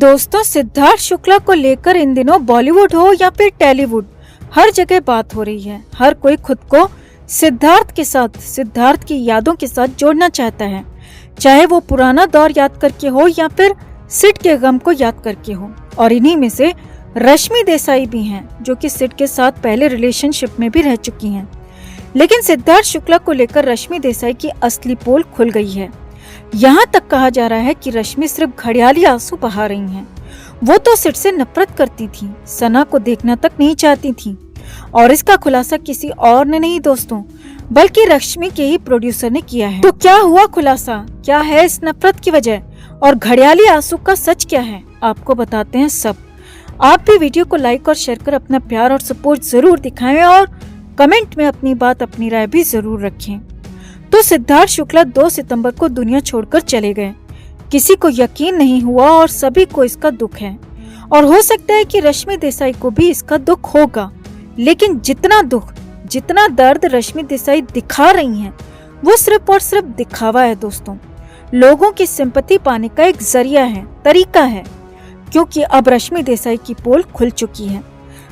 दोस्तों, सिद्धार्थ शुक्ला को लेकर इन दिनों बॉलीवुड हो या फिर टॉलीवुड, हर जगह बात हो रही है। हर कोई खुद को सिद्धार्थ के साथ, सिद्धार्थ की यादों के साथ जोड़ना चाहता है, चाहे वो पुराना दौर याद करके हो या फिर सिड के गम को याद करके हो। और इन्हीं में से रश्मि देसाई भी हैं, जो कि सिड के साथ पहले रिलेशनशिप में भी रह चुकी हैं। लेकिन सिद्धार्थ शुक्ला को लेकर रश्मि देसाई की असली पोल खुल गई है। यहाँ तक कहा जा रहा है कि रश्मि सिर्फ घड़ियाली आंसू बहा रही हैं। वो तो सिड से नफरत करती थी, सना को देखना तक नहीं चाहती थी। और इसका खुलासा किसी और ने नहीं दोस्तों, बल्कि रश्मि के ही प्रोड्यूसर ने किया है। तो क्या हुआ खुलासा, क्या है इस नफरत की वजह और घड़ियाली आंसू का सच क्या है, आपको बताते हैं सब। आप भी वीडियो को लाइक और शेयर कर अपना प्यार और सपोर्ट जरूर दिखाएं और कमेंट में अपनी बात, अपनी राय भी जरूर रखें। तो सिद्धार्थ शुक्ला 2 सितंबर को दुनिया छोड़कर चले गए। किसी को यकीन नहीं हुआ और सभी को इसका दुख है। और हो सकता है कि रश्मि देसाई को भी इसका दुख होगा, लेकिन जितना दुख, जितना दर्द रश्मि देसाई दिखा रही हैं, वो सिर्फ और सिर्फ दिखावा है दोस्तों। लोगों की सिंपैथी पाने का एक जरिया है, तरीका है, क्योंकि अब रश्मि देसाई की पोल खुल चुकी है।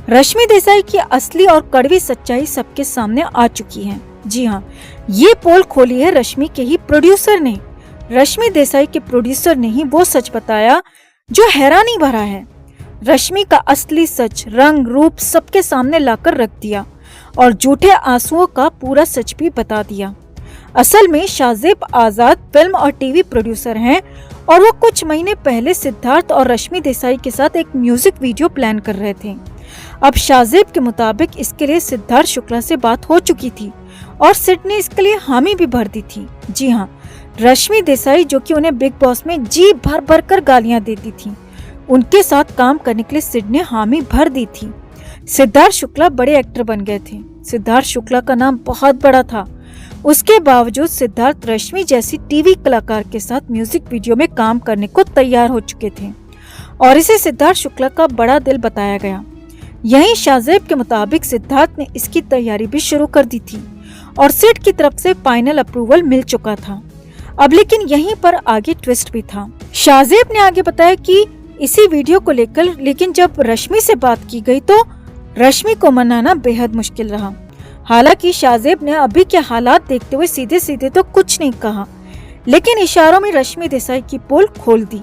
रश्मि देसाई की असली और कड़वी सच्चाई सबके सामने आ चुकी है। जी हाँ, ये पोल खोली है रश्मि के ही प्रोड्यूसर ने। रश्मि देसाई के प्रोड्यूसर ने ही वो सच बताया जो हैरानी भरा है। रश्मि का असली सच, रंग रूप सबके सामने लाकर रख दिया और झूठे आंसुओं का पूरा सच भी बता दिया। असल में शाहजेब आजाद फिल्म और टीवी प्रोड्यूसर हैं और वो कुछ महीने पहले सिद्धार्थ और रश्मि देसाई के साथ एक म्यूजिक वीडियो प्लान कर रहे थे। अब शाहजेब के मुताबिक इसके लिए सिद्धार्थ शुक्ला से बात हो चुकी थी और सिड ने इसके लिए हामी भी भर दी थी। जी हाँ, रश्मि देसाई, जो कि उन्हें बिग बॉस में जी भर भर कर गालियां देती थी, उनके साथ काम करने के लिए सिड ने हामी भर दी थी। सिद्धार्थ शुक्ला बड़े एक्टर बन गए थे। सिद्धार्थ शुक्ला का नाम बहुत बड़ा था। उसके बावजूद सिद्धार्थ रश्मि जैसी टीवी कलाकार के साथ म्यूजिक वीडियो में काम करने को तैयार हो चुके थे और इसे सिद्धार्थ शुक्ला का बड़ा दिल बताया गया। यहीं शाहजेब के मुताबिक सिद्धार्थ ने इसकी तैयारी भी शुरू कर दी थी और सिड की तरफ से फाइनल अप्रूवल मिल चुका था। अब लेकिन यहीं पर आगे ट्विस्ट भी था। शाहजेब ने आगे बताया कि इसी वीडियो को लेकर लेकिन जब रश्मि से बात की गई तो रश्मि को मनाना बेहद मुश्किल रहा। हालांकि शाहजेब ने अभी के हालात देखते हुए सीधे सीधे तो कुछ नहीं कहा, लेकिन इशारों में रश्मि देसाई की पोल खोल दी।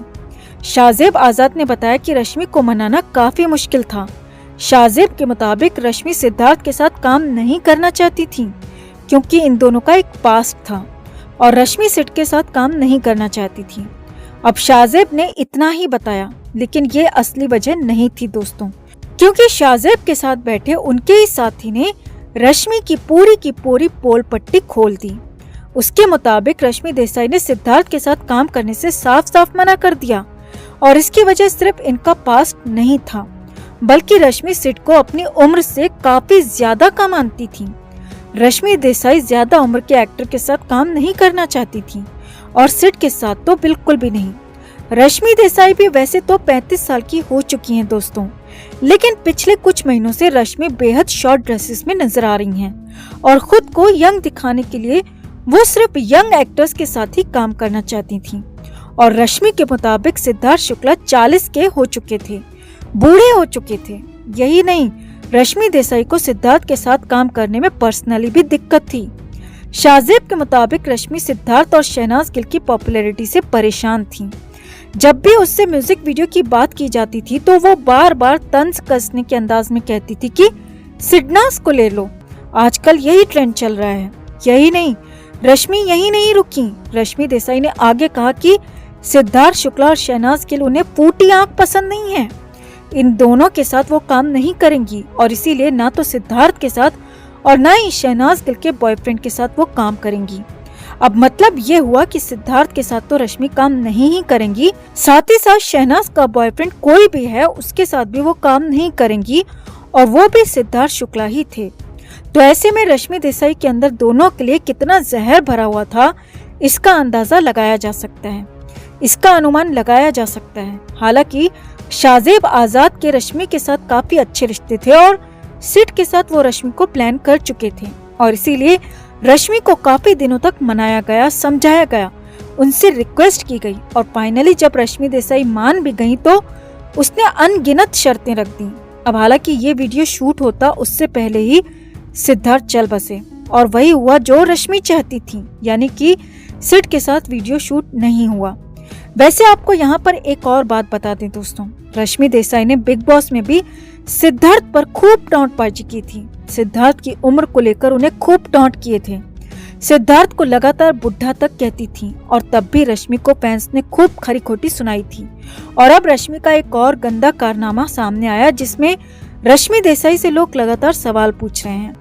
शाहजेब आजाद ने बताया कि रश्मि को मनाना काफी मुश्किल था। शाहजेब के मुताबिक रश्मि सिद्धार्थ के साथ काम नहीं करना चाहती थी, क्योंकि इन दोनों का एक पास्ट था और रश्मि सिड के साथ काम नहीं करना चाहती थी। अब शाहजेब ने इतना ही बताया, लेकिन ये असली वजह नहीं थी दोस्तों, क्योंकि शाहजेब के साथ बैठे उनके ही साथी ने रश्मि की पूरी पोल पट्टी खोल दी। उसके मुताबिक रश्मि देसाई ने सिद्धार्थ के साथ काम करने से साफ साफ मना कर दिया और इसकी वजह सिर्फ इनका पास्ट नहीं था, बल्कि रश्मि सिड को अपनी उम्र से काफी ज्यादा कम मानती थी। रश्मि देसाई ज्यादा उम्र के एक्टर के साथ काम नहीं करना चाहती थी और सिड के साथ तो बिल्कुल भी नहीं। रश्मि देसाई भी वैसे तो 35 साल की हो चुकी हैं दोस्तों, लेकिन पिछले कुछ महीनों से रश्मि बेहद शॉर्ट ड्रेसेस में नजर आ रही हैं और खुद को यंग दिखाने के लिए वो सिर्फ यंग एक्टर्स के साथ ही काम करना चाहती थी। और रश्मि के मुताबिक सिद्धार्थ शुक्ला 40 के हो चुके थे, बूढ़े हो चुके थे। यही नहीं, रश्मि देसाई को सिद्धार्थ के साथ काम करने में पर्सनली भी दिक्कत थी। शाहजेब के मुताबिक रश्मि सिद्धार्थ और शहनाज गिल की पॉपुलैरिटी से परेशान थी। जब भी उससे म्यूजिक वीडियो की बात की जाती थी तो वो बार बार तंज कसने के अंदाज में कहती थी कि सिडनाज को ले लो, आजकल यही ट्रेंड चल रहा है। यही नहीं, रश्मि यही नहीं रुकी। रश्मि देसाई ने आगे कहा कि सिद्धार्थ शुक्ला और शहनाज गिल उन्हें फूटी आंख पसंद नहीं है। इन दोनों के साथ वो काम नहीं करेंगी और इसीलिए ना तो सिद्धार्थ के साथ और ना ही शहनाज गिल के बॉयफ्रेंड के साथ वो काम करेंगी। अब मतलब ये हुआ कि सिद्धार्थ के साथ तो रश्मि काम नहीं ही करेंगी, साथ ही साथ शहनाज का बॉयफ्रेंड कोई भी है उसके साथ भी वो काम नहीं करेंगी, और वो भी सिद्धार्थ शुक्ला ही थे। तो ऐसे में रश्मि देसाई के अंदर दोनों के लिए कितना जहर भरा हुआ था, इसका अंदाजा लगाया जा सकता है, इसका अनुमान लगाया जा सकता है। हालांकि शाहजेब आजाद के रश्मि के साथ काफी अच्छे रिश्ते थे और सिड के साथ वो रश्मि को प्लान कर चुके थे और इसीलिए रश्मि को काफी दिनों तक मनाया गया, समझाया गया उनसे रिक्वेस्ट की गई और फाइनली जब रश्मि देसाई मान भी गई तो उसने अनगिनत शर्तें रख दी। अब हालांकि ये वीडियो शूट होता उससे पहले ही सिद्धार्थ चल बसे और वही हुआ जो रश्मि चाहती थी, यानी कि सिड के साथ वीडियो शूट नहीं हुआ। वैसे आपको यहाँ पर एक और बात बता दें दोस्तों, रश्मि देसाई ने बिग बॉस में भी सिद्धार्थ पर खूब टॉन्टबाजी की थी। सिद्धार्थ की उम्र को लेकर उन्हें खूब टॉन्ट किए थे। सिद्धार्थ को लगातार बुढ़ा तक कहती थी और तब भी रश्मि को फैंस ने खूब खरी खोटी सुनाई थी। और अब रश्मि का एक और गंदा कारनामा सामने आया जिसमें रश्मि देसाई से लोग लगातार सवाल पूछ रहे हैं।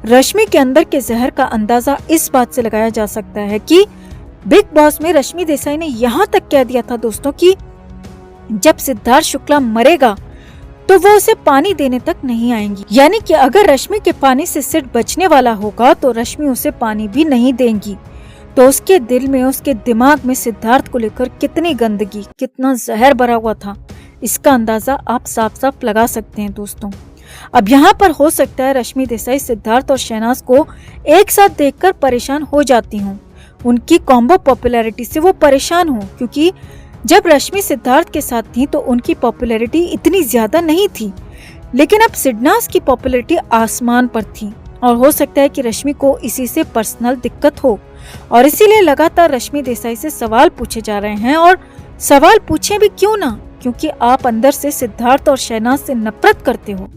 रश्मि के अंदर के जहर का अंदाजा इस बात से लगाया जा सकता है कि बिग बॉस में रश्मि देसाई ने यहाँ तक कह दिया था दोस्तों कि जब सिद्धार्थ शुक्ला मरेगा तो वो उसे पानी देने तक नहीं आएंगी, यानी कि अगर रश्मि के पानी से सिड बचने वाला होगा तो रश्मि उसे पानी भी नहीं देंगी। तो उसके दिल में, उसके दिमाग में सिद्धार्थ को लेकर कितनी गंदगी, कितना जहर भरा हुआ था, इसका अंदाजा आप साफ साफ लगा सकते हैं दोस्तों। अब यहाँ पर हो सकता है रश्मि देसाई सिद्धार्थ और शहनाज को एक साथ देखकर परेशान हो जाती हूँ, उनकी कॉम्बो पॉपुलैरिटी से वो परेशान हो, क्योंकि जब रश्मि सिद्धार्थ के साथ थी तो उनकी पॉपुलैरिटी इतनी ज्यादा नहीं थी, लेकिन अब सिडनाज की पॉपुलैरिटी आसमान पर थी और हो सकता है कि रश्मि को इसी से पर्सनल दिक्कत हो और इसीलिए लगातार रश्मि देसाई से सवाल पूछे जा रहे हैं। और सवाल पूछे भी क्यों ना, क्योंकि आप अंदर से सिद्धार्थ और शहनाज से नफरत करते हो,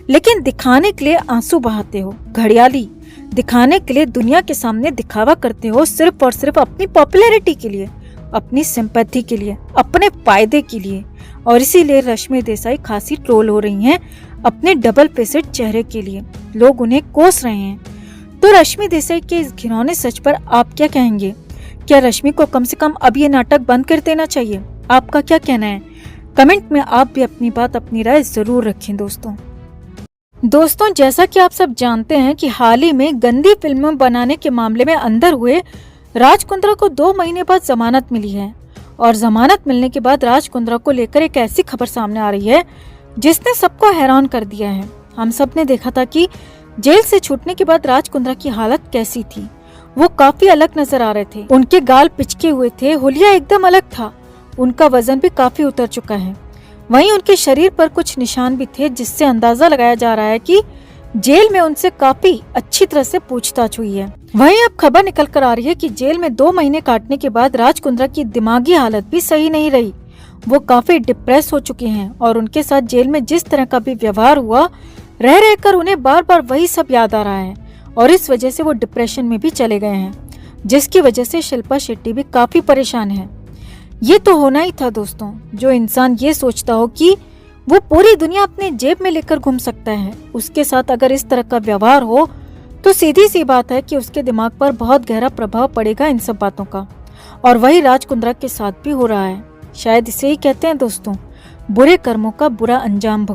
लेकिन दिखाने के लिए आंसू बहाते हो, घड़ियाली दिखाने के लिए दुनिया के सामने दिखावा करते हो, सिर्फ और सिर्फ अपनी पॉपुलैरिटी के लिए, अपनी सिंपैथी के लिए, अपने फायदे के लिए। और इसीलिए रश्मि देसाई खासी ट्रोल हो रही हैं अपने डबल फेसेड चेहरे के लिए, लोग उन्हें कोस रहे हैं। तो रश्मि देसाई के इस घिनौने सच पर आप क्या कहेंगे? क्या रश्मि को कम से कम अब ये नाटक बंद कर देना चाहिए? आपका क्या कहना है? कमेंट में आप भी अपनी बात, अपनी राय जरूर रखें दोस्तों, जैसा कि आप सब जानते हैं कि हाल ही में गंदी फिल्में बनाने के मामले में अंदर हुए राज कुंद्रा को 2 महीने बाद जमानत मिली है। और जमानत मिलने के बाद राज कुंद्रा को लेकर एक ऐसी खबर सामने आ रही है जिसने सबको हैरान कर दिया है। हम सब ने देखा था कि जेल से छूटने के बाद राज कुंद्रा की हालत कैसी थी। वो काफी अलग नजर आ रहे थे, उनके गाल पिचके हुए थे, हुलिया एकदम अलग था, उनका वजन भी काफी उतर चुका है। वहीं उनके शरीर पर कुछ निशान भी थे जिससे अंदाजा लगाया जा रहा है कि जेल में उनसे काफी अच्छी तरह से पूछताछ हुई है। वहीं अब खबर निकल कर आ रही है कि जेल में 2 महीने काटने के बाद राज कुंद्रा की दिमागी हालत भी सही नहीं रही। वो काफी डिप्रेस हो चुके हैं और उनके साथ जेल में जिस तरह का भी व्यवहार हुआ, रह रहकर उन्हें बार बार वही सब याद आ रहा है और इस वजह से वो डिप्रेशन में भी चले गए हैं, जिसकी वजह से शिल्पा शेट्टी भी काफी परेशान है। ये तो होना ही था दोस्तों, जो इंसान ये सोचता हो कि वो पूरी दुनिया अपने जेब में लेकर घूम सकता है, उसके साथ अगर इस तरह का व्यवहार हो तो सीधी सी बात है कि उसके दिमाग पर बहुत गहरा प्रभाव पड़ेगा इन सब बातों का। और वही राज कुंद्रा के साथ भी हो रहा है। शायद इसे ही कहते हैं दोस्तों, बुरे कर्मों का बुरा अंजाम।